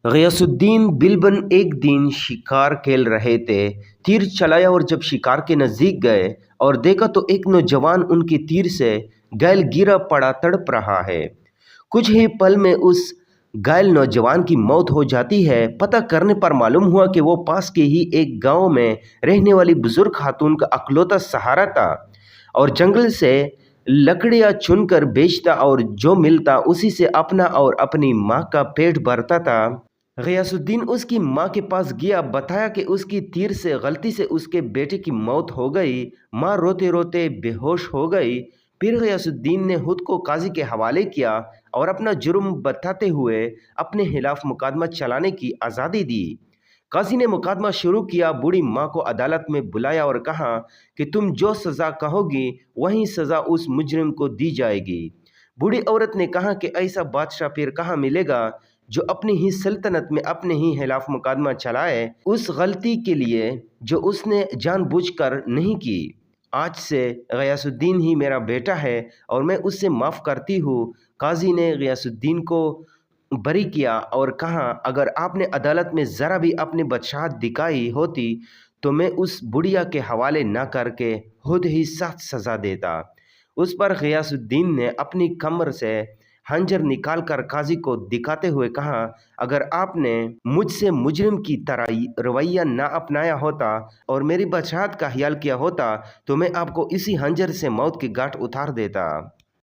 गयासुद्दीन बिलबन एक दिन शिकार खेल रहे थे। तीर चलाया और जब शिकार के नज़दीक गए और देखा तो एक नौजवान उनके तीर से घायल गिरा पड़ा तड़प रहा है। कुछ ही पल में उस घायल नौजवान की मौत हो जाती है। पता करने पर मालूम हुआ कि वो पास के ही एक गांव में रहने वाली बुजुर्ग खातून का अकलौता सहारा था और जंगल से लकड़ियां चुनकर बेचता और जो मिलता उसी से अपना और अपनी माँ का पेट भरता था। गयासुद्दीन उसकी माँ के पास गया, बताया कि उसकी तीर से गलती से उसके बेटे की मौत हो गई। माँ रोते रोते बेहोश हो गई। फिर गयासुद्दीन ने खुद को काजी के हवाले किया और अपना जुर्म बताते हुए अपने खिलाफ मुकदमा चलाने की आज़ादी दी। काजी ने मुकदमा शुरू किया। बूढ़ी माँ को अदालत में बुलाया और कहा कि तुम जो सज़ा कहोगी वही सज़ा उस मुजरिम को दी जाएगी। बूढ़ी औरत ने कहा कि ऐसा बादशाह फिर कहाँ मिलेगा जो अपनी ही सल्तनत में अपने ही खिलाफ मुकदमा चलाए, उस गलती के लिए जो उसने जानबूझकर नहीं की। आज से गयासुद्दीन ही मेरा बेटा है और मैं उससे माफ़ करती हूँ। काजी ने गयासुद्दीन को बरी किया और कहा, अगर आपने अदालत में ज़रा भी अपनी बदशाहत दिखाई होती तो मैं उस बुढ़िया के हवाले न करके खुद ही सख्त सज़ा देता। उस पर गयासुद्दीन ने अपनी कमर से खंजर निकालकर काजी को दिखाते हुए कहा, अगर आपने मुझसे मुजरिम की तरह रवैया ना अपनाया होता और मेरी बदशाहत का ख्याल किया होता तो मैं आपको इसी खंजर से मौत की गांठ उतार देता।